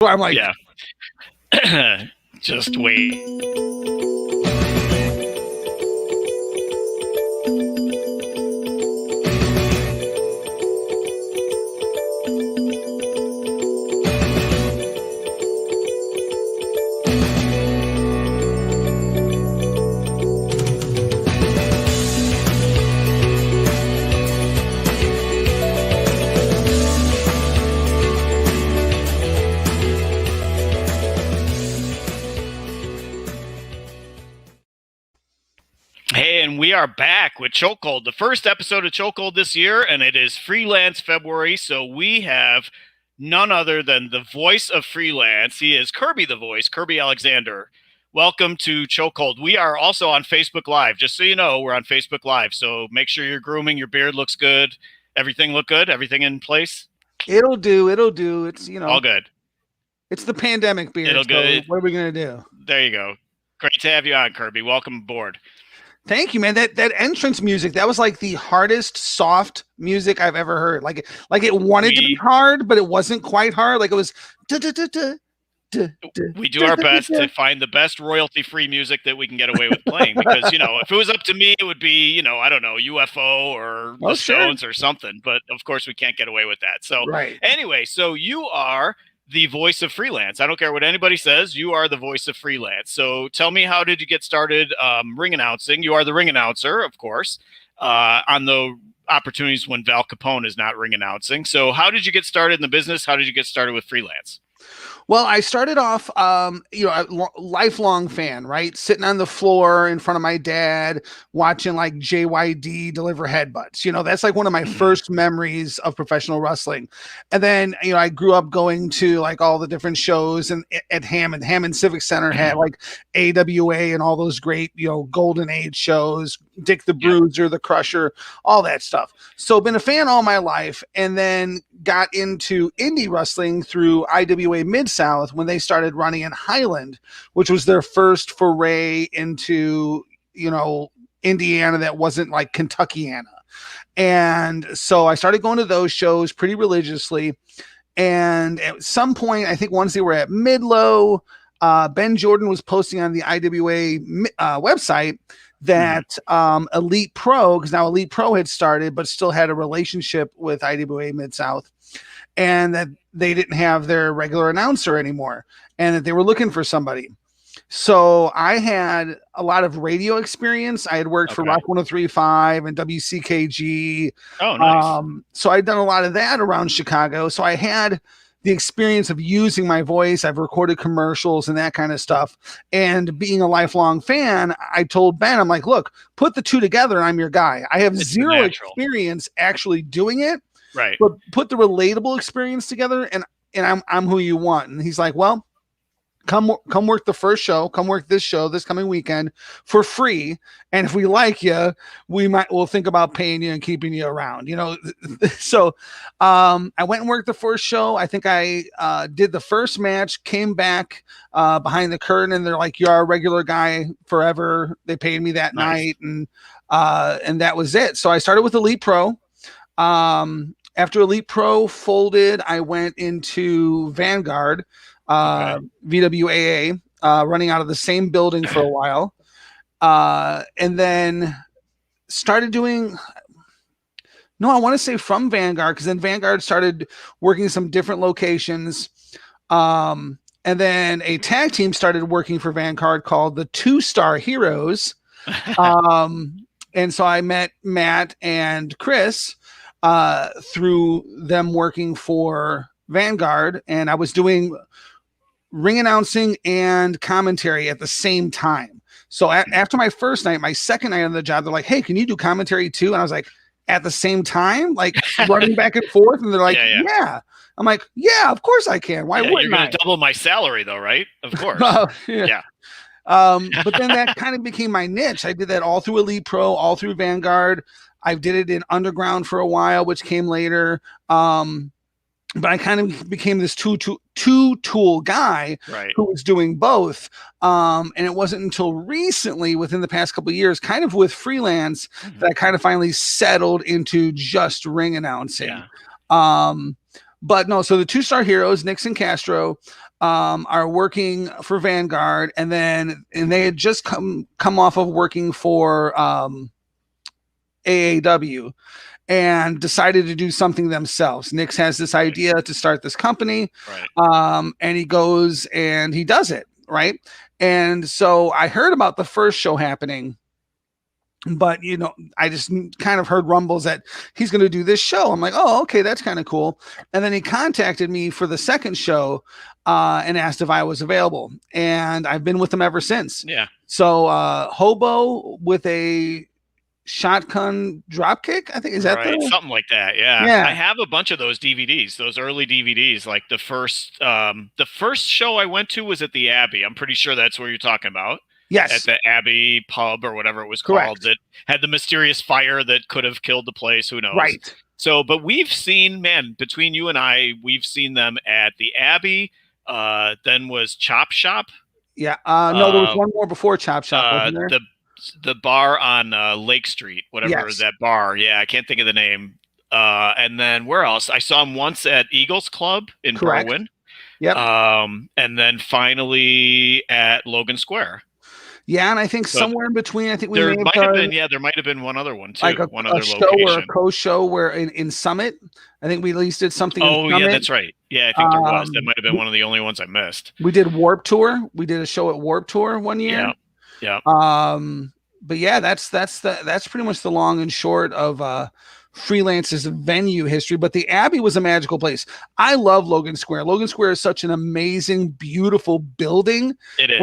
I'm like, yeah. Just wait. Hey, and we are back with Chokehold, the first episode of Chokehold this year, and it is Freelance February. So we have none other than the voice of freelance. He is Kirby the Voice, Kirby Alexander. Welcome to Chokehold. We are also on Facebook Live. Just so you know, we're on Facebook Live. So make sure you're grooming, your beard looks good, everything look good, everything in place. it'll do. It's, all good. It's the pandemic beard. It'll go. What are we gonna do? There you go. Great to have you on, Kirby. Welcome aboard. Thank you, man. That entrance music, that was like the hardest soft music I've ever heard. Like it wanted to be hard, but it wasn't quite hard. Like it was. We do our best to find the best royalty-free music that we can get away with playing, because if it was up to me, it would be I don't know, UFO or the Stones or something. But of course, we can't get away with that. So anyway, so you are the voice of freelance. I don't care what anybody says. You are the voice of freelance. So tell me, how did you get started ring announcing? You are the ring announcer, of course, on the opportunities when Val Capone is not ring announcing. So how did you get started in the business? How did you get started with freelance? Well, I started off, a lifelong fan, right? Sitting on the floor in front of my dad, watching like JYD deliver headbutts. That's like one of my first memories of professional wrestling. And then, I grew up going to like all the different shows and at Hammond Civic Center had like AWA and all those great, golden age shows, Dick the Bruiser, the Crusher, all that stuff. So been a fan all my life, and then got into indie wrestling through IWA Mid-South when they started running in Highland, which was their first foray into, Indiana that wasn't like Kentuckiana. And so I started going to those shows pretty religiously. And at some point, I think once they were at Midlow, Ben Jordan was posting on the IWA website that Elite Pro, because now Elite Pro had started, but still had a relationship with IWA Mid-South, and that they didn't have their regular announcer anymore, and that they were looking for somebody. So I had a lot of radio experience. I had worked for Rock 103.5 and WCKG. Oh, nice. So I'd done a lot of that around Chicago. So I had the experience of using my voice. I've recorded commercials and that kind of stuff. And being a lifelong fan, I told Ben, I'm like, look, put the two together and I'm your guy. I have zero experience actually doing it. Right. But put the relatable experience together and I'm who you want. And he's like, well, come work the first show, come work this show this coming weekend for free. And if we like you, we'll think about paying you and keeping you around, So I went and worked the first show. I think I did the first match, came back behind the curtain, and they're like, you're a regular guy forever. They paid me that night. And that was it. So I started with Elite Pro. After Elite Pro folded, I went into Vanguard, VWAA, running out of the same building for a while, and then started doing, I want to say from Vanguard, because then Vanguard started working some different locations, and then a tag team started working for Vanguard called the 2-Star Heroes, and so I met Matt and Chris through them working for Vanguard, and I was doing ring announcing and commentary at the same time. So after my first night, my second night on the job, they're like, hey, can you do commentary too? And I was like, at the same time, like running back and forth. And they're like, yeah. I'm like, yeah, of course I can. Why wouldn't you're going to double my salary though, right? Of course. Yeah. But then that kind of became my niche. I did that all through Elite Pro, all through Vanguard. I did it in Underground for a while, which came later. But I kind of became this two-tool guy who was doing both. And it wasn't until recently, within the past couple of years, kind of with freelance, that I kind of finally settled into just ring announcing. But no, so the 2-Star Heroes, Nixon Castro, are working for Vanguard, and they had just come off of working for AAW and decided to do something themselves. Nix has this idea to start this company, and he goes and he does it, right? And so I heard about the first show happening, but I just kind of heard rumbles that he's going to do this show. I'm like, oh, okay, that's kind of cool. And then he contacted me for the second show and asked if I was available, and I've been with him ever since. Yeah. So Hobo with a shotgun dropkick, I think, is that right? Something like that. Yeah. I have a bunch of those DVDs, those early DVDs. Like the first show I went to was at the Abbey. I'm pretty sure that's where you're talking about. Yes. At the Abbey pub or whatever it was called, that had the mysterious fire that could have killed the place. Who knows? Right. So, but we've seen, man, between you and I, we've seen them at the Abbey. Then was Chop Shop. Yeah. No, there was one more before Chop Shop. Wasn't there? The bar on Lake Street, whatever that bar. Yeah, I can't think of the name. And then where else? I saw him once at Eagles Club in Berwyn. Yep. And then finally at Logan Square. Yeah, and I think somewhere in between, I think there might have been one other one too. Like one other show location. or a co-show where in Summit, I think we at least did something. Oh yeah, that's right. Yeah, I think there was. That might have been one of the only ones I missed. We did Warp Tour. We did a show at Warp Tour one year. Yeah. But yeah, that's pretty much the long and short of Freelance's venue history. But the Abbey was a magical place. I love Logan Square. Logan Square is such an amazing, beautiful building. It is,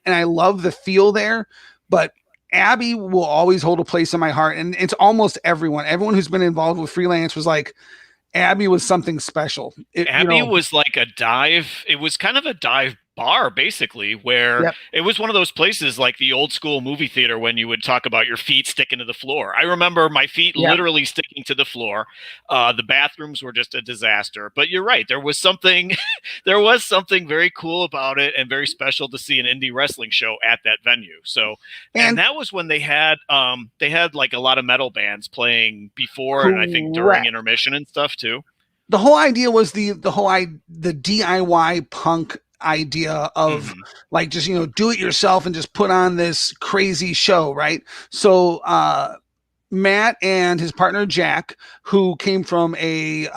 and I love the feel there. But Abbey will always hold a place in my heart, and it's almost everyone who's been involved with Freelance was like, Abbey was something special. Abbey was like a dive. It was kind of a dive bar, basically, where it was one of those places like the old school movie theater when you would talk about your feet sticking to the floor. I remember my feet literally sticking to the floor. The bathrooms were just a disaster. But you're right. There was something very cool about it and very special to see an indie wrestling show at that venue. So, and that was when they had like a lot of metal bands playing before and I think during intermission and stuff too. The whole idea was the DIY punk idea of like just do it yourself and just put on this crazy show, right? So Matt and his partner Jack, who came from a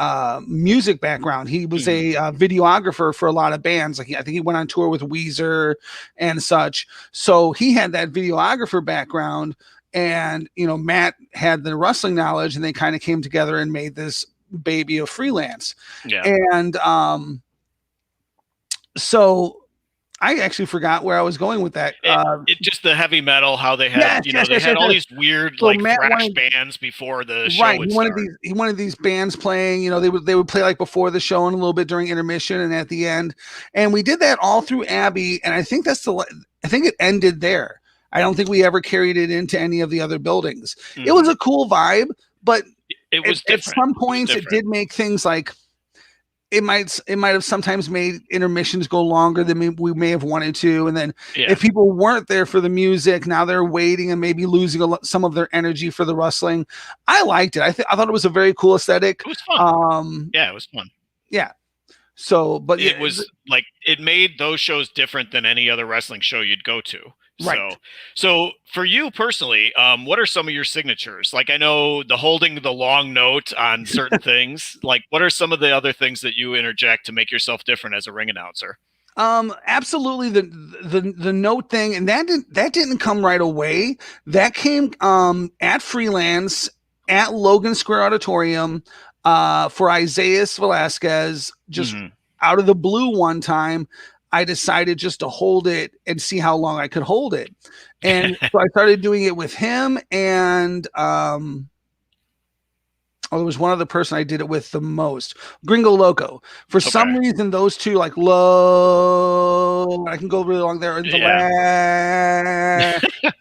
music background, he was a videographer for a lot of bands. Like I think he went on tour with Weezer and such. So he had that videographer background, and Matt had the wrestling knowledge, and they kind of came together and made this baby of Freelance. And so I actually forgot where I was going with that. It just the heavy metal, how they had, they had all these weird like thrash bands before the show would start. He wanted these bands playing, they would play like before the show and a little bit during intermission and at the end. And we did that all through Abbey. And I think it ended there. I don't think we ever carried it into any of the other buildings. It was a cool vibe, but it was at some points it did make things like, it might have sometimes made intermissions go longer than we may have wanted to, and then if people weren't there for the music, now they're waiting and maybe losing some of their energy for the wrestling. I liked it. I thought it was a very cool aesthetic. It was fun. It was fun. Yeah. So, but it was like it made those shows different than any other wrestling show you'd go to. Right. So for you personally, what are some of your signatures? Like I know the holding the long note on certain things. Like what are some of the other things that you interject to make yourself different as a ring announcer? Absolutely the note thing, and that didn't come right away. That came at Freelance at Logan Square Auditorium for Isaiah Velasquez, just out of the blue one time. I decided just to hold it and see how long I could hold it. And so I started doing it with him. And there was one other person I did it with the most, Gringo Loco. For some reason, those two, like low, I can go really long there.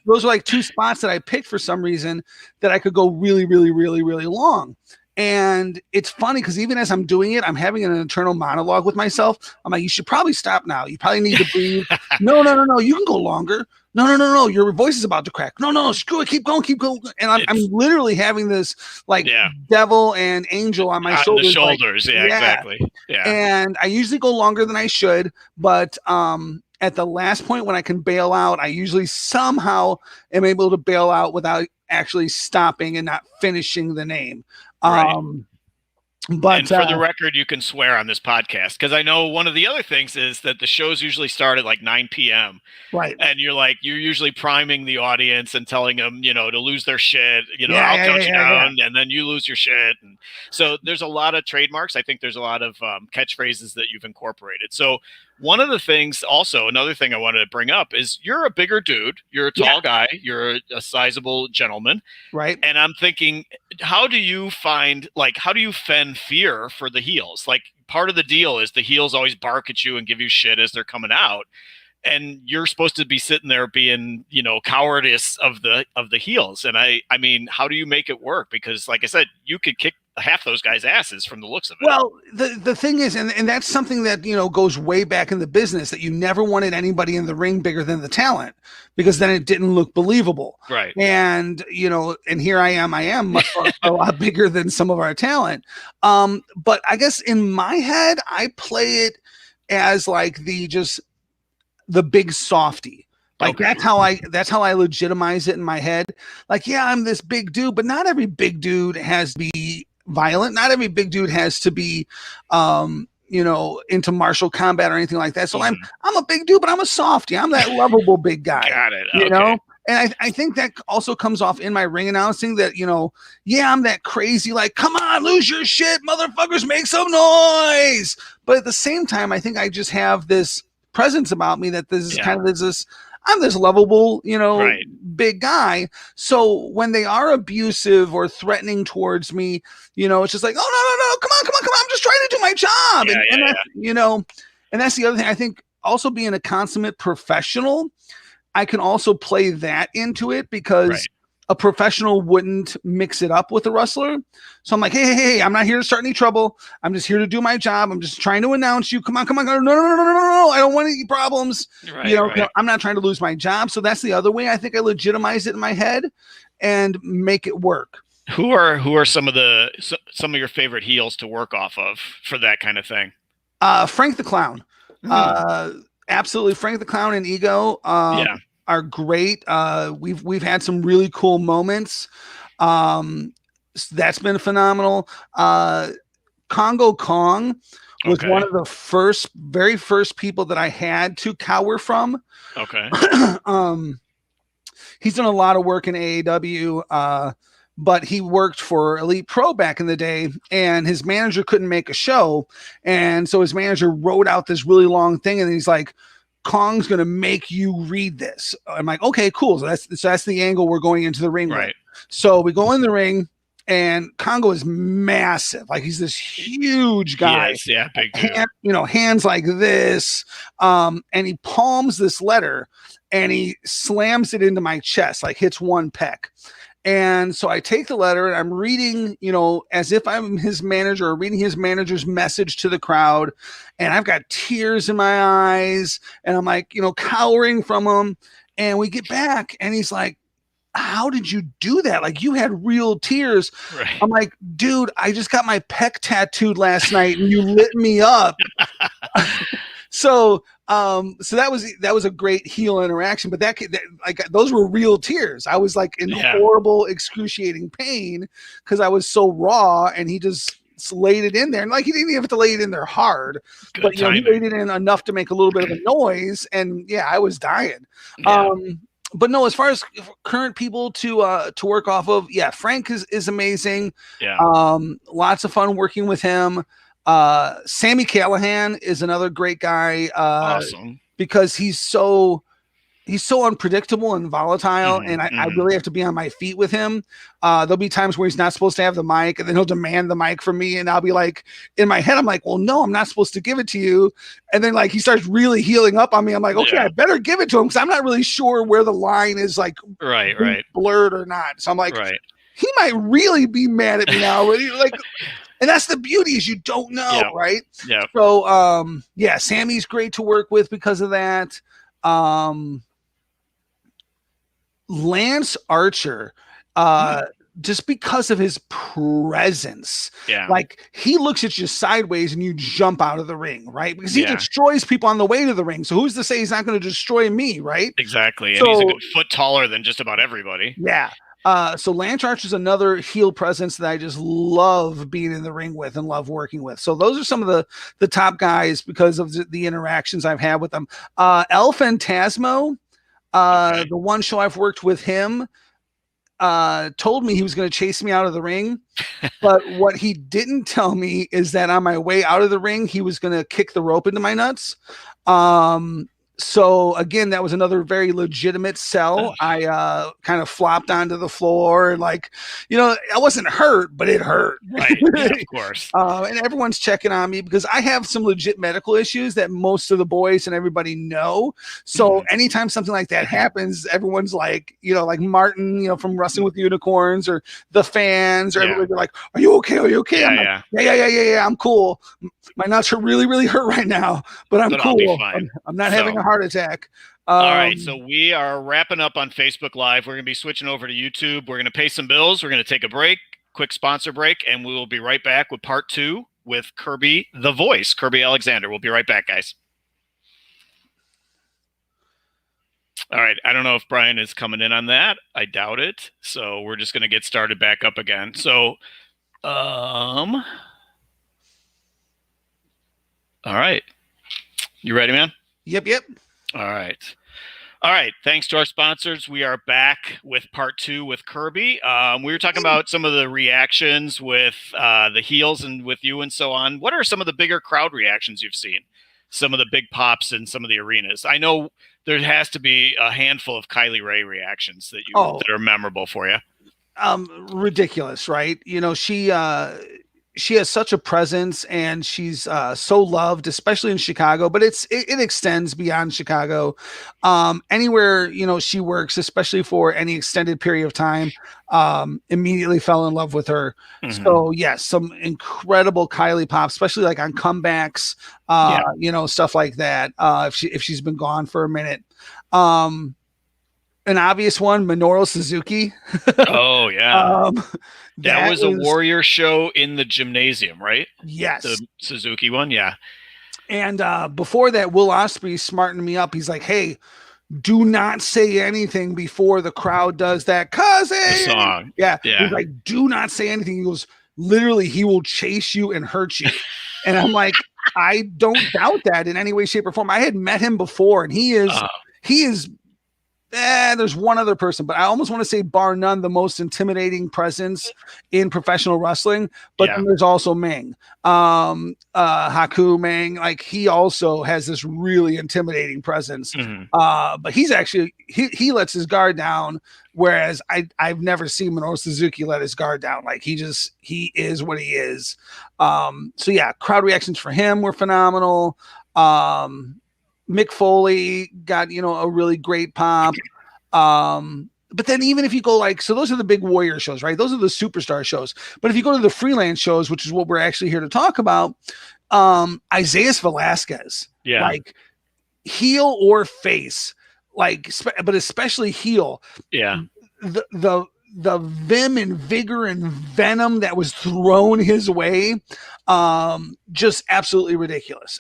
Those are like two spots that I picked for some reason that I could go really, really, really, really long. And it's funny because even as I'm doing it, I'm having an internal monologue with myself. I'm like, you should probably stop now. You probably need to breathe. No. You can go longer. no, your voice is about to crack. No, screw it, keep going. And I'm literally having this like devil and angel on my shoulders. The shoulders, like, exactly. Yeah. And I usually go longer than I should, but at the last point when I can bail out, I usually somehow am able to bail out without actually stopping and not finishing the name. Right. But and for the record, you can swear on this podcast, because I know one of the other things is that the shows usually start at like 9 p.m. Right. And you're usually priming the audience and telling them, to lose their shit. I'll count you down, and then you lose your shit. And so there's a lot of trademarks. I think there's a lot of catchphrases that you've incorporated. So one of the things, also another thing I wanted to bring up is you're a bigger dude. You're a tall guy. You're a sizable gentleman. Right. And I'm thinking, how do you fend fear for the heels? Like, part of the deal is the heels always bark at you and give you shit as they're coming out. And you're supposed to be sitting there being, cowardice of the heels. And I mean, how do you make it work? Because like I said, you could kick half those guys' asses from the looks of it. Well, the thing is, and that's something that, goes way back in the business, that you never wanted anybody in the ring bigger than the talent, because then it didn't look believable. Right. And, and here I am much a lot bigger than some of our talent. But I guess in my head, I play it as like the big softy. Like, that's how I legitimize it in my head. Like, yeah, I'm this big dude, but not every big dude has to be violent. Not every big dude has to be, into martial combat or anything like that. So I'm a big dude, but I'm a softy. I'm that lovable big guy. Got it. You know? And I think that also comes off in my ring announcing that, I'm that crazy, like, come on, lose your shit, motherfuckers, make some noise. But at the same time, I think I just have this presence about me that this is kind of this. I'm this lovable, big guy. So when they are abusive or threatening towards me, it's just like, oh, no, come on. I'm just trying to do my job. And that's the other thing. I think also being a consummate professional, I can also play that into it, because a professional wouldn't mix it up with a wrestler. So I'm like, hey, I'm not here to start any trouble. I'm just here to do my job. I'm just trying to announce you. Come on. No. I don't want any problems. Right. I'm not trying to lose my job. So that's the other way I think I legitimize it in my head and make it work. Who are some of your favorite heels to work off of for that kind of thing? Frank the Clown. Absolutely. Frank the Clown and Ego. Are great. We've had some really cool moments. That's been phenomenal. Congo Kong was one of the very first people that I had to cower from. Okay. He's done a lot of work in AAW, but he worked for Elite Pro back in the day, and his manager couldn't make a show. And so his manager wrote out this really long thing, and he's like, Kong's going to make you read this. I'm like, okay, cool. So that's the angle we're going into the ring. Right. With. So we go in the ring, and Congo is massive. Like, he's this huge guy. Yes, yeah, big dude. Hands like this. And he palms this letter, and he slams it into my chest, like hits one pec. And so I take the letter and I'm reading, as if I'm his manager, or reading his manager's message to the crowd. And I've got tears in my eyes, and I'm like, cowering from him. And we get back, and he's like, how did you do that? Like, you had real tears. Right. I'm like, dude, I just got my pec tattooed last night, and you lit me up. So that was a great heel interaction, but that like, those were real tears. I was like in horrible, excruciating pain because I was so raw, and he just laid it in there, and like, he didn't even have to lay it in there hard, but he laid it in enough to make a little bit of a noise, and I was dying. Yeah. But no, as far as current people to work off of, Frank is amazing. Yeah. Lots of fun working with him. Sammy Callahan is another great guy. Awesome. Because he's so unpredictable and volatile, and I really have to be on my feet with him. There'll be times where he's not supposed to have the mic, and then he'll demand the mic from me, and I'll be like, in my head, I'm like, well, no, I'm not supposed to give it to you. And then, like, he starts really healing up on me. I'm like, okay, I better give it to him, because I'm not really sure where the line is, like, blurred or not. So I'm like, he might really be mad at me now. Like, and that's the beauty, is you don't know, right? Yeah. So, Sammy's great to work with because of that. Lance Archer, just because of his presence. Yeah. Like, he looks at you sideways and you jump out of the ring, right? Because he destroys people on the way to the ring. So who's to say he's not going to destroy me, right? Exactly. So, and he's a good foot taller than just about everybody. Yeah. So Lance Archer is another heel presence that I just love being in the ring with and love working with. So those are some of the top guys because of the interactions I've had with them. El Phantasmo, the one show I've worked with him, told me he was going to chase me out of the ring. But what he didn't tell me is that on my way out of the ring, he was going to kick the rope into my nuts. So again, that was another very legitimate sell. I kind of flopped onto the floor and, like, I wasn't hurt, but it hurt. Right. Yeah, of course. And everyone's checking on me because I have some legit medical issues that most of the boys and everybody know. So anytime something like that happens, everyone's like, like Martin, from Wrestling with Unicorns, or the fans, or everybody, they're like, "Are you okay? Are you okay?" Yeah, I'm like, yeah. I'm cool. My nuts are really, really hurt right now, but I'm cool. I'm not having a heart attack. All right, so we are wrapping up on Facebook Live. We're going to be switching over to YouTube. We're going to pay some bills. We're going to take a break, quick sponsor break, and we will be right back with part 2 with Kirby the Voice, Kirby Alexander. We'll be right back, guys. All right, I don't know if Brian is coming in on that. I doubt it. So we're just going to get started back up again. So, all right. You ready, man? Yep. All right. Thanks to our sponsors. We are back with part 2 with Kirby. We were talking about some of the reactions with the heels and with you and so on. What are some of the bigger crowd reactions you've seen? Some of the big pops in some of the arenas. I know there has to be a handful of Kylie Rae reactions that are memorable for you. Ridiculous, right? She has such a presence, and she's so loved, especially in Chicago, but it extends beyond Chicago. Anywhere, she works, especially for any extended period of time, immediately fell in love with her. So yes, some incredible Kylie pop, especially like on comebacks, stuff like that. If she's been gone for a minute. An obvious one, Minoru Suzuki. Oh yeah. That was a Warrior show in the gymnasium, right? Yes. The Suzuki one, yeah. And before that, Will Ospreay smartened me up. He's like, "Hey, do not say anything before the crowd does that cousin song." Yeah. He's like, "Do not say anything." He goes, "Literally, he will chase you and hurt you." And I'm like, I don't doubt that in any way, shape, or form. I had met him before, and he is. There's one other person, but I almost want to say, bar none, the most intimidating presence in professional wrestling. But then there's also Meng, Haku Meng. Like, he also has this really intimidating presence. But he's actually he lets his guard down, whereas I've never seen Minoru Suzuki let his guard down. Like, he is what he is. So yeah, crowd reactions for him were phenomenal. Mick Foley got, a really great pop. But then even if you go so those are the big Warrior shows, right? Those are the superstar shows. But if you go to the freelance shows, which is what we're actually here to talk about, Isaiah Velasquez, like, heel or face, but especially heel. Yeah. The vim and vigor and venom that was thrown his way, just absolutely ridiculous.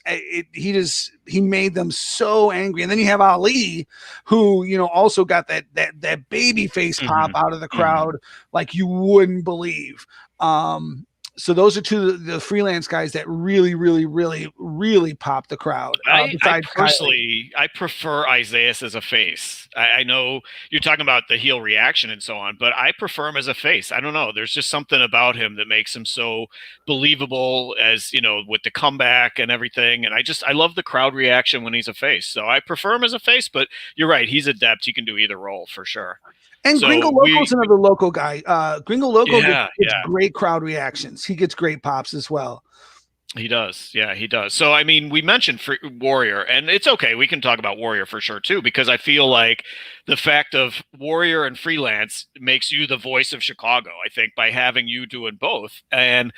He made them so angry. And then you have Ali, who, also got that baby face pop out of the crowd like you wouldn't believe. So those are two of the freelance guys that really, really, really, really popped the crowd. I prefer Isaiah as a face. I know you're talking about the heel reaction and so on, but I prefer him as a face. I don't know. There's just something about him that makes him so believable, as with the comeback and everything. And I love the crowd reaction when he's a face. So I prefer him as a face, but you're right. He's adept. He can do either role for sure. And Gringo Loco's another Loco guy. Gringo Loco gets great crowd reactions. He gets great pops as well. He does. Yeah, he does. So, I mean, we mentioned Warrior, and it's okay. We can talk about Warrior for sure, too, because I feel like the fact of Warrior and freelance makes you the voice of Chicago, I think, by having you doing both. And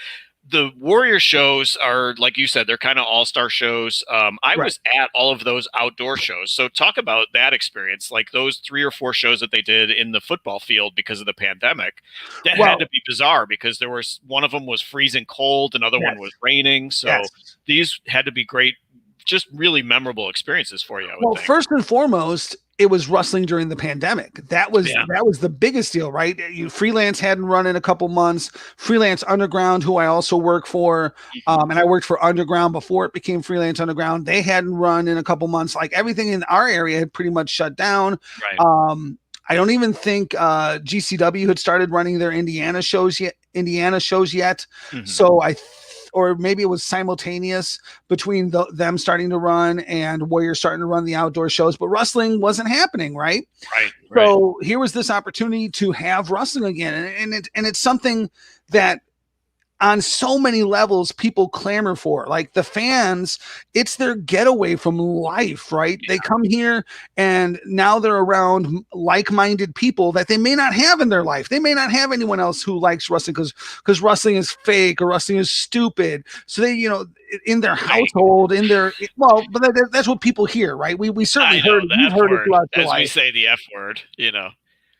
the Warrior shows are, like you said, they're kind of all-star shows. I was at all of those outdoor shows. So talk about that experience, like those 3 or 4 shows that they did in the football field because of the pandemic. That had to be bizarre because there was one of them was freezing cold, another one was raining. So these had to be great, just really memorable experiences for you, I would think. First and foremost, it was wrestling during the pandemic. That was the biggest deal, right? Freelance hadn't run in a couple months. Freelance Underground, who I also work for, and I worked for Underground before it became Freelance Underground. They hadn't run in a couple months. Like everything in our area had pretty much shut down. Right. I don't even think GCW had started running their Indiana shows yet. So or maybe it was simultaneous between them starting to run and Warrior starting to run the outdoor shows, but wrestling wasn't happening, right? Right. So here was this opportunity to have wrestling again, and it's something that on so many levels people clamor for. Like the fans, it's their getaway from life, right? They come here and now they're around like-minded people that they may not have in their life. They may not have anyone else who likes wrestling because wrestling is fake or wrestling is stupid. So they, in their household, but that's what people hear, right? We certainly heard it throughout your life. As we say the F word,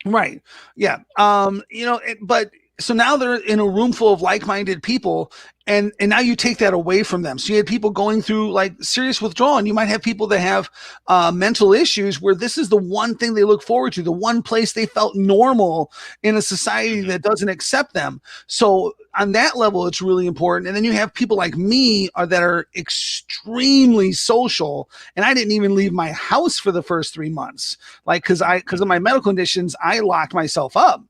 Right. Yeah. But so now they're in a room full of like-minded people, and now you take that away from them. So you had people going through like serious withdrawal, and you might have people that have mental issues where this is the one thing they look forward to, the one place they felt normal in a society that doesn't accept them. So on that level, it's really important. And then you have people like me that are extremely social, and I didn't even leave my house for the first 3 months, like because of my medical conditions, I locked myself up.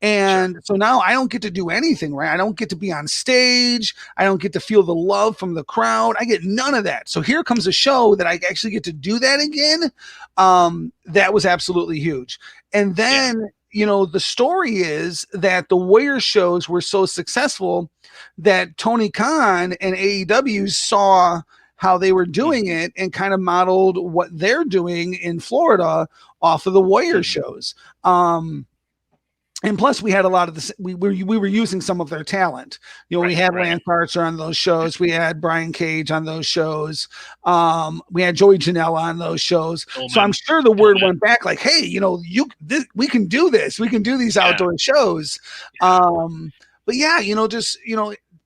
And so now I don't get to do anything, right? I don't get to be on stage. I don't get to feel the love from the crowd. I get none of that. So here comes a show that I actually get to do that again. That was absolutely huge. And then, the story is that the Warrior shows were so successful that Tony Khan and AEW saw how they were doing it and kind of modeled what they're doing in Florida off of the Warrior shows. And plus, we had a lot of this. We were using some of their talent. We had Lance Archer on those shows. We had Brian Cage on those shows. We had Joey Janela on those shows. So I'm sure the word went back, like, "Hey, we can do this. We can do these outdoor shows." But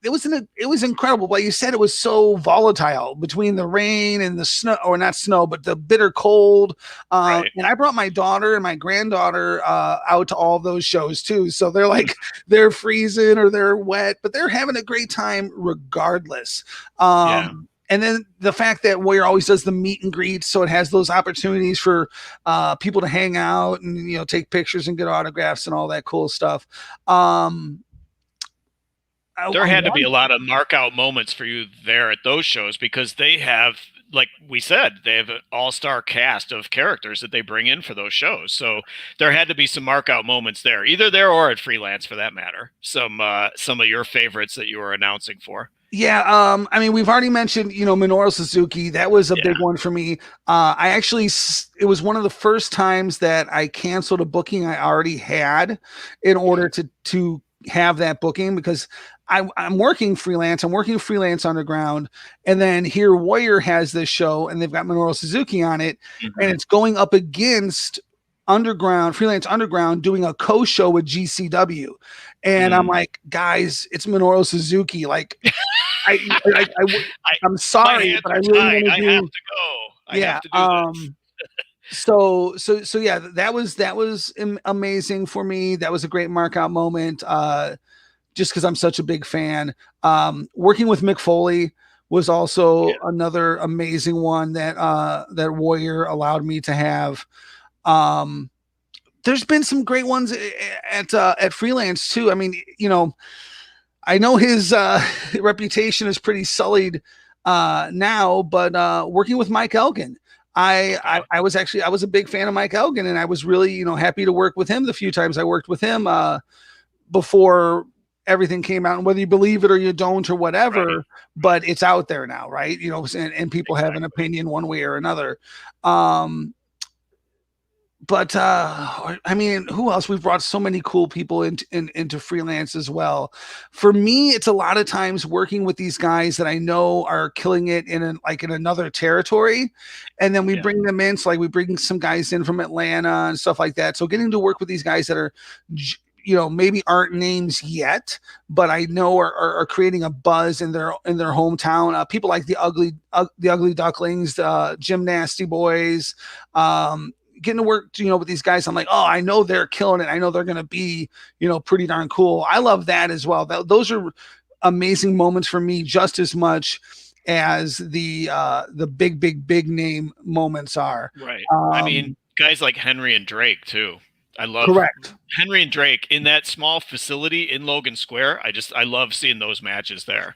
it was incredible. But you said it was so volatile between the rain and the snow, or not snow, but the bitter cold. And I brought my daughter and my granddaughter out to all those shows too. So they're like, they're freezing or they're wet, but they're having a great time regardless. And then the fact that Warrior always does the meet and greets, so it has those opportunities for people to hang out and take pictures and get autographs and all that cool stuff. There had to be a lot of mark out moments for you there at those shows because they have, like we said, they have an all-star cast of characters that they bring in for those shows. So there had to be some mark out moments there, either there or at Freelance for that matter. Some of your favorites that you were announcing for. Yeah, we've already mentioned, Minoru Suzuki. That was a big one for me. It was one of the first times that I canceled a booking I already had in order to have that booking, because I'm working freelance. I'm working Freelance Underground. And then here Warrior has this show and they've got Minoru Suzuki on it. And it's going up against Freelance Underground doing a co-show with GCW. And I'm like, guys, it's Minoru Suzuki. Like, I'm sorry, but I really want to do. I have to go. I have to do this. So yeah, that was amazing for me. That was a great mark out moment. Just because I'm such a big fan. Working with Mick Foley was also another amazing one that Warrior allowed me to have. There's been some great ones at Freelance too. I know his reputation is pretty sullied now, but working with Mike Elgin, I was a big fan of Mike Elgin, and I was really happy to work with him the few times I worked with him before everything came out, and whether you believe it or you don't or whatever, but it's out there now, right? And people have an opinion one way or another. but I mean, who else? We've brought so many cool people into freelance as well. For me, it's a lot of times working with these guys that I know are killing it in another territory, and then we bring them in. So like we bring some guys in from Atlanta and stuff like that. So getting to work with these guys that are, maybe aren't names yet, but I know are creating a buzz in their hometown. People like the ugly ducklings, Gym Nasty Boys. Getting to work, with these guys, I'm like, oh, I know they're killing it. I know they're going to be, pretty darn cool. I love that as well. Those are amazing moments for me, just as much as the big name moments are. Right. I mean, guys like Henry and Drake too. I love Henry and Drake in that small facility in Logan Square. I love seeing those matches there.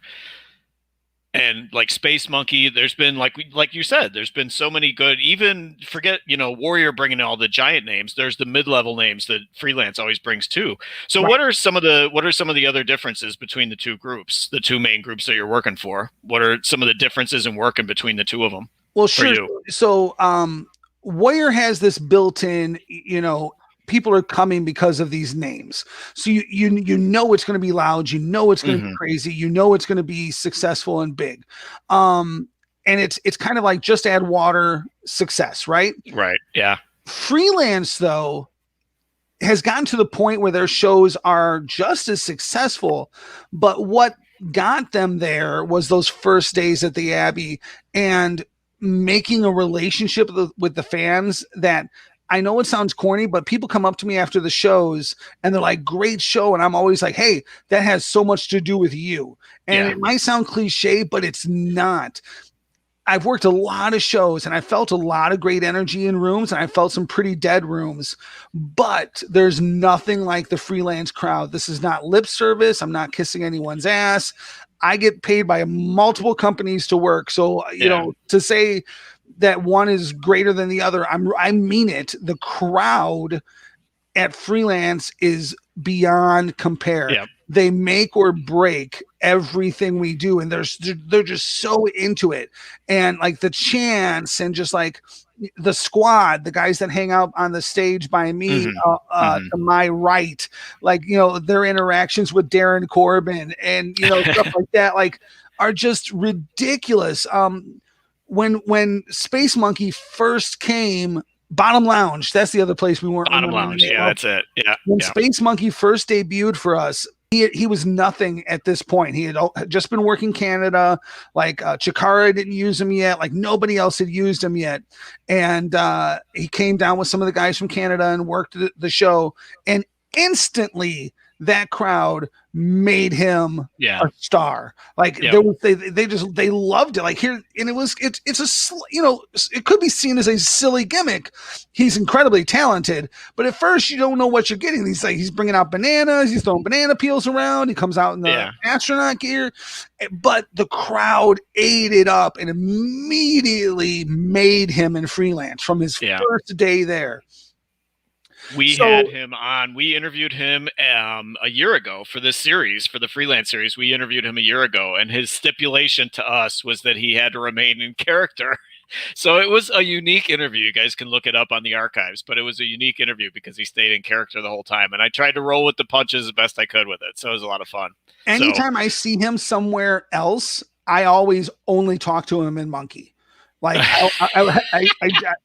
And like Space Monkey, there's been like you said, there's been so many good. Even forget Warrior bringing all the giant names. There's the mid-level names that freelance always brings too. So what are some of the other differences between the two groups, the two main groups that you're working for? What are some of the differences in working between the two of them? Well, sure. So Warrior has this built-in, people are coming because of these names. So you know it's going to be loud, it's going to be crazy, it's going to be successful and big. And it's kind of like just add water success, right? Right. Yeah. Freelance though has gotten to the point where their shows are just as successful, but what got them there was those first days at the Abbey and making a relationship with the fans that, I know it sounds corny, but people come up to me after the shows and they're like, great show. And I'm always like, hey, that has so much to do with you. And it might sound cliche, but it's not. I've worked a lot of shows and I felt a lot of great energy in rooms and I felt some pretty dead rooms, but there's nothing like the freelance crowd. This is not lip service. I'm not kissing anyone's ass. I get paid by multiple companies to work. So, to say that one is greater than the other, I mean it. The crowd at freelance is beyond compare. Yep. They make or break everything we do, and they're just so into it. And like the chants and just like the squad, the guys that hang out on the stage by me, to my right, like, their interactions with Darren Corbin and, stuff like that, like, are just ridiculous. When Space Monkey first came, Bottom Lounge, that's the other place we weren't. Bottom Lounge, yeah, that's it. Yeah. When Space Monkey first debuted for us, he was nothing at this point. He had just been working Canada. Like Chikara didn't use him yet. Like nobody else had used him yet. And he came down with some of the guys from Canada and worked the show. And instantly that crowd made him a star. Like they loved it. Like here, and it could be seen as a silly gimmick. He's incredibly talented, but at first you don't know what you're getting. He's bringing out bananas. He's throwing banana peels around. He comes out in the astronaut gear, but the crowd ate it up and immediately made him in freelance from his first day there. We had him on. We interviewed him a year ago for this series, for the freelance series. We interviewed him a year ago, and his stipulation to us was that he had to remain in character. So it was a unique interview. You guys can look it up on the archives, but it was a unique interview because he stayed in character the whole time. And I tried to roll with the punches as best I could with it. So it was a lot of fun. Anytime I see him somewhere else, I always only talk to him in Monkey. Like I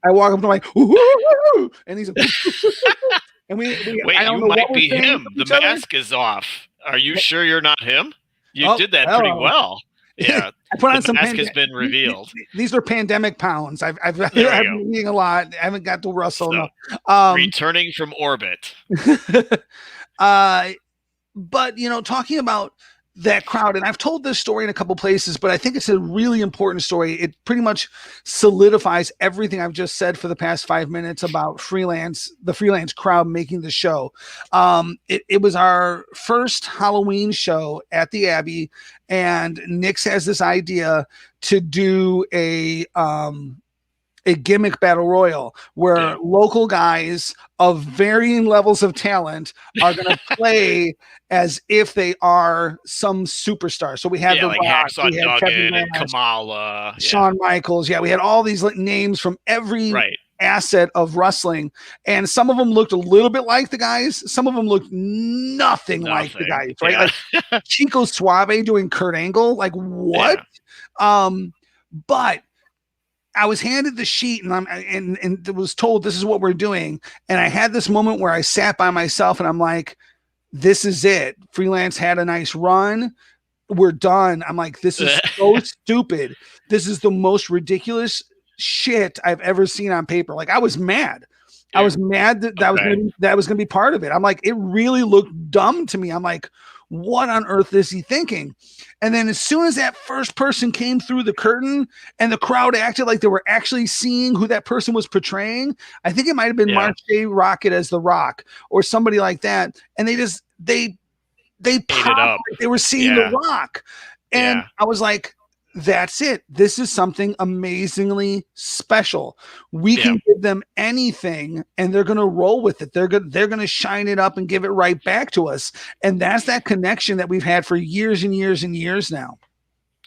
walk up to him like, ooh, and he's like, and we wait, you might be him. The mask is off. Are you sure you're not him? You did that pretty well. Yeah, I put on the mask has been revealed. These are pandemic pounds. I've been eating a lot. I haven't got to wrestle. So, returning from orbit. But talking about that crowd, and I've told this story in a couple places, but I think it's a really important story. It pretty much solidifies everything I've just said for the past 5 minutes about the freelance crowd making the show. It was our first Halloween show at the Abbey, and Nix has this idea to do a gimmick battle royal where local guys of varying levels of talent are going to play as if they are some superstar. So we had The like Rock, Hacksaw we had Duggan and Kamala, Shawn Michaels. Yeah, we had all these names from every asset of wrestling. And some of them looked a little bit like the guys. Some of them looked nothing like the guys, right? Yeah. Like Chico Suave doing Kurt Angle. Like what? Yeah. But I was handed the sheet and was told this is what we're doing. And I had this moment where I sat by myself and I'm like, this is it. Freelance had a nice run. We're done. I'm like, this is so stupid. This is the most ridiculous shit I've ever seen on paper. Like I was mad. Yeah. I was mad that was gonna be part of it. I'm like, it really looked dumb to me. I'm like, what on earth is he thinking? And then as soon as that first person came through the curtain and the crowd acted like they were actually seeing who that person was portraying, I think it might have been Mark J. Rocket as The Rock or somebody like that. And they popped it up. Like they were seeing The Rock. And I was like, that's it. This is something amazingly special. We can give them anything and they're going to roll with it. They're going to shine it up and give it right back to us. And that's that connection that we've had for years and years and years now.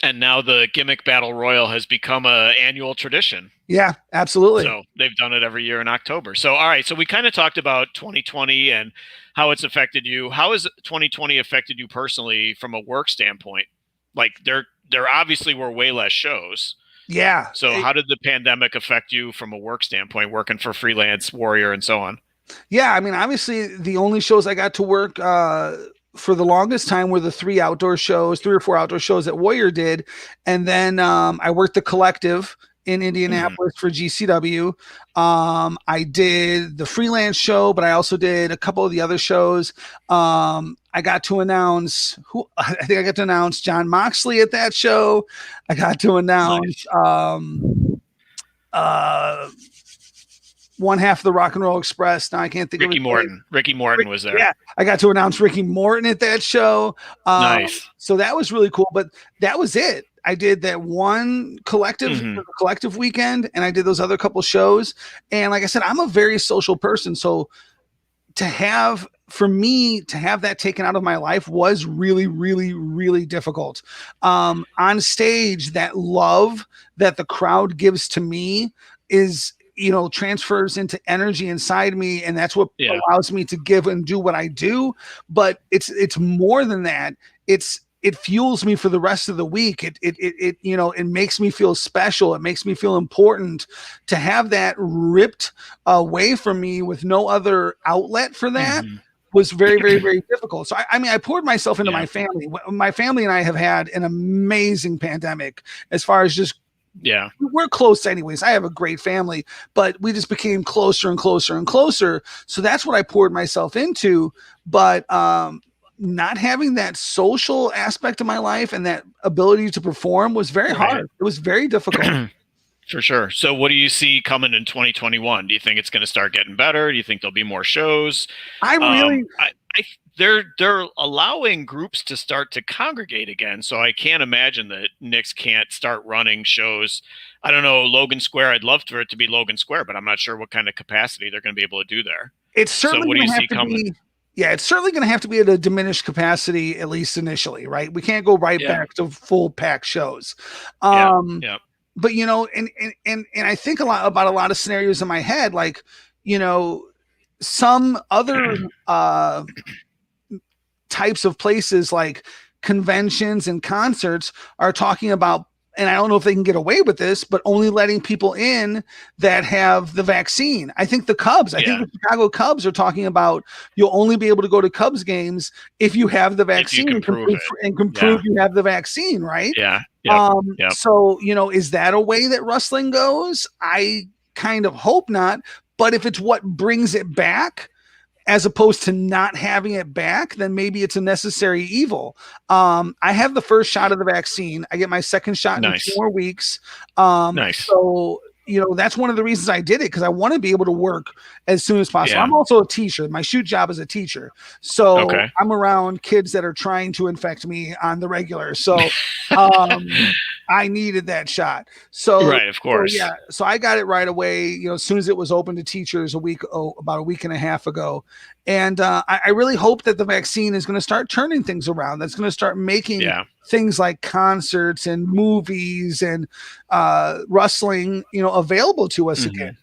And now the gimmick battle royal has become an annual tradition. Yeah, absolutely. So they've done it every year in October. So, all right. So we kind of talked about 2020 and how it's affected you. How has 2020 affected you personally from a work standpoint? Like there obviously were way less shows. Yeah. So how did the pandemic affect you from a work standpoint, working for Freelance Warrior and so on? Yeah. I mean, obviously the only shows I got to work for the longest time were the 3 or 4 outdoor shows that Warrior did. And then I worked the Collective in Indianapolis for GCW. I did the Freelance show, but I also did a couple of the other shows. I got to announce John Moxley at that show. I got to announce one half of the Rock and Roll Express. Now I can't think of Ricky Morton. Ricky Morton was there. Yeah, I got to announce Ricky Morton at that show. Nice. So that was really cool. But that was it. I did that one collective weekend, and I did those other couple shows. And like I said, I'm a very social person, so for me to have that taken out of my life was really, really, really difficult. On stage, that love that the crowd gives to me is, transfers into energy inside me. And that's what allows me to give and do what I do. But it's more than that. It fuels me for the rest of the week. It makes me feel special. It makes me feel important. To have that ripped away from me with no other outlet for that was very, very, very difficult. So I poured myself into my family. My family and I have had an amazing pandemic as far as just, we're close anyways. I have a great family, but we just became closer and closer and closer. So that's what I poured myself into. But, not having that social aspect of my life and that ability to perform was very hard. It was very difficult. For sure. So what do you see coming in 2021? Do you think it's going to start getting better? Do you think there'll be more shows? They're allowing groups to start to congregate again. So I can't imagine that Knicks can't start running shows. I don't know, Logan Square. I'd love for it to be Logan Square, but I'm not sure what kind of capacity they're going to be able to do there. It's certainly what do you see coming? Yeah, it's certainly going to have to be at a diminished capacity, at least initially, right? We can't go right back to full pack shows. But, and I think about a lot of scenarios in my head, like, some other types of places like conventions and concerts are talking about, and I don't know if they can get away with this, but only letting people in that have the vaccine. I think the the Chicago Cubs are talking about you'll only be able to go to Cubs games if you have the vaccine and can prove you have the vaccine, right? Yeah. So, is that a way that wrestling goes? I kind of hope not. But if it's what brings it back, as opposed to not having it back, then maybe it's a necessary evil. I have the first shot of the vaccine. I get my second shot in 2 more weeks. So, that's one of the reasons I did it, because I want to be able to work as soon as possible. I'm also a teacher. My shoot job is a teacher. So I'm around kids that are trying to infect me on the regular. So I needed that shot. So right, of course. So I got it right away, as soon as it was open to teachers about a week and a half ago. And I really hope that the vaccine is going to start turning things around. That's going to start making things like concerts and movies and wrestling, available to us again.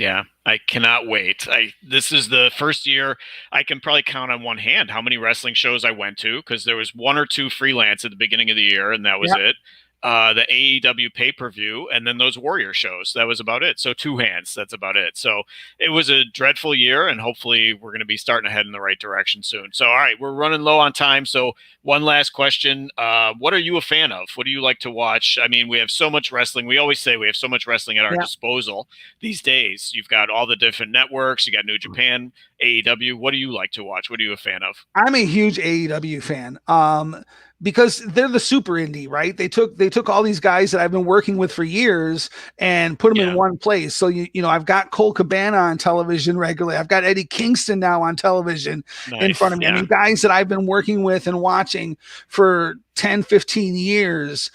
Yeah, I cannot wait. This is the first year I can probably count on one hand how many wrestling shows I went to, because there was one or two freelance at the beginning of the year, and that was Yeah. it. The AEW pay-per-view, and then those Warrior shows. That was about it. So two hands, that's about it. So it was a dreadful year, and hopefully we're going to be starting to head in the right direction soon. So, all right, we're running low on time. So one last question. What are you a fan of? What do you like to watch? I mean, we have so much wrestling. We always say we have so much wrestling at our disposal these days. You've got all the different networks. You got New Japan, AEW. What do you like to watch? What are you a fan of? I'm a huge AEW fan. Because they're the super indie, right? They took all these guys that I've been working with for years and put them in one place. So you know, I've got Cole Cabana on television regularly. I've got Eddie Kingston now on television in front of me. I mean, guys that I've been working with and watching for 10, 15 years.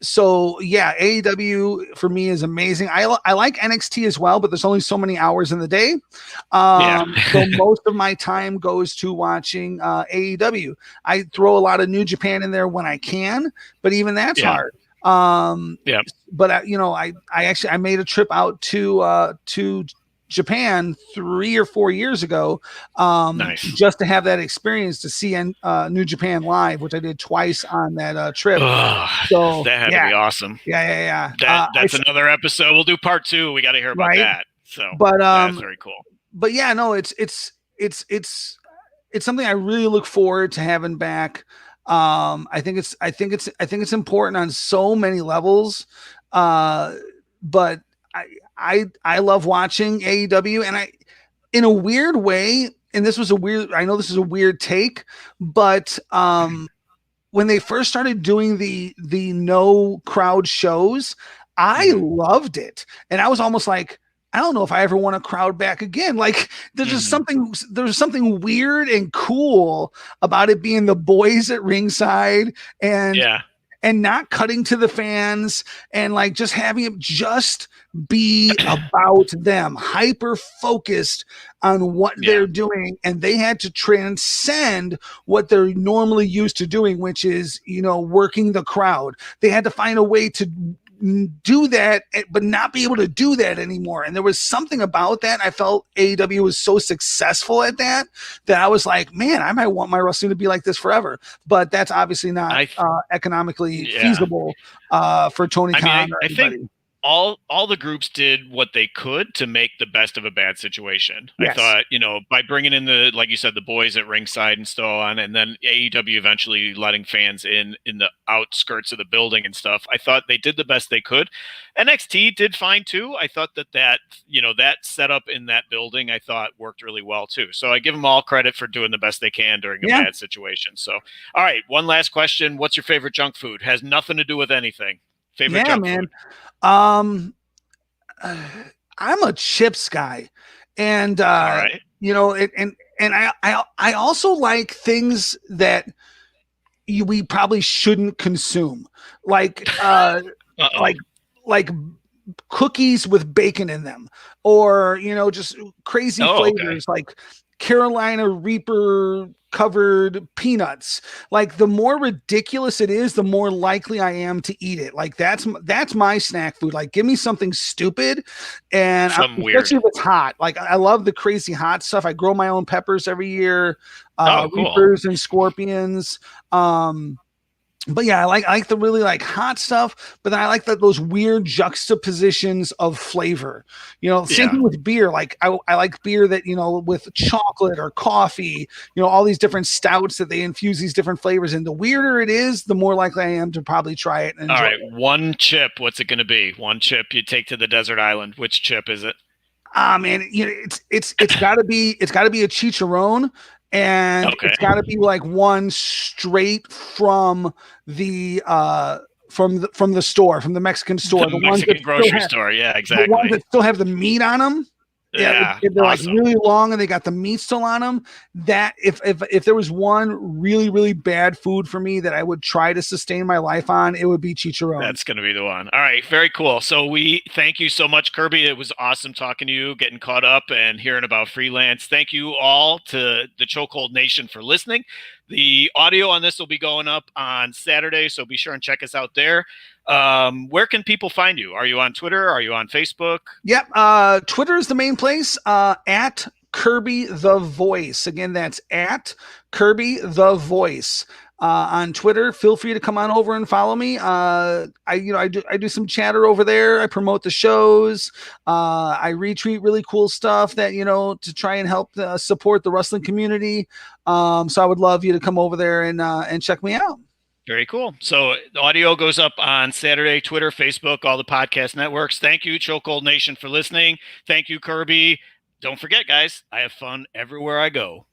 So yeah, AEW for me is amazing. I like NXT as well, but there's only so many hours in the day. So most of my time goes to watching AEW. I throw a lot of New Japan in there when I can, but even that's hard. But you know, I actually made a trip out to Japan 3 or 4 years ago, just to have that experience to see New Japan live, which I did twice on that trip. So that had to be awesome. Yeah. That's another episode. We'll do part 2. We got to hear about that. So, but that's very cool. But yeah, no, it's something I really look forward to having back. I think it's important on so many levels. But I love watching AEW, and in a weird way, and I know this is a weird take, but when they first started doing the no crowd shows, I loved it. And I was almost like, I don't know if I ever want a crowd back again. Like there's just something weird and cool about it being the boys at ringside and not cutting to the fans and like just having it just be about them, hyper focused on what they're doing. And they had to transcend what they're normally used to doing, which is, you know, working the crowd. They had to find a way to do that, but not be able to do that anymore. And there was something about that. I felt AEW was so successful at that I was like, man, I might want my wrestling to be like this forever. But that's obviously not economically feasible for Tony Khan or anybody. Think all the groups did what they could to make the best of a bad situation. I thought, you know, by bringing in like you said, the boys at ringside and so on, and then AEW eventually letting fans in the outskirts of the building and stuff, I thought they did the best they could. NXT did fine too. I thought that setup in that building, I thought worked really well too. So I give them all credit for doing the best they can during a bad situation. So, all right, one last question. What's your favorite junk food? Has nothing to do with anything. Favorite junk food? I'm a chips guy, and you know, and I also like things that we probably shouldn't consume, like like cookies with bacon in them, or you know, just crazy flavors like Carolina Reaper covered peanuts. Like the more ridiculous it is, the more likely I am to eat it. Like that's my snack food. Like give me something stupid and especially if it's hot. Like I love the crazy hot stuff. I grow my own peppers every year, cool. Reapers and scorpions. But yeah, I like the really like hot stuff, but then I like those weird juxtapositions of flavor. You know, same thing with beer. Like I like beer that, you know, with chocolate or coffee, you know, all these different stouts that they infuse these different flavors in. The weirder it is, the more likely I am to probably try it and enjoy it. One chip, what's it going to be? One chip you take to the desert island. Which chip is it? Man, you know, it's gotta be a chicharron. And it's got to be like one straight from the from the store, from the Mexican store, the Mexican grocery store. Yeah, exactly. The ones that still have the meat on them. Yeah, they're awesome. Like really long and they got the meat still on them. That if there was one really, really bad food for me that I would try to sustain my life on, it would be chicharron. That's going to be the one. All right. Very cool. So we thank you so much, Kirby. It was awesome talking to you, getting caught up and hearing about freelance. Thank you all to the Chokehold Nation for listening. The audio on this will be going up on Saturday, so be sure and check us out there. Where can people find you? Are you on Twitter? Are you on Facebook? Yep. Twitter is the main place. At Kirby the Voice. Again, that's at Kirby the Voice. On Twitter, feel free to come on over and follow me. I do some chatter over there. I promote the shows. I retweet really cool stuff that to try and help support the wrestling community. So I would love you to come over there and check me out. Very cool. So the audio goes up on Saturday, Twitter, Facebook, all the podcast networks. Thank you, Chokehold Nation, for listening. Thank you, Kirby. Don't forget, guys, I have fun everywhere I go.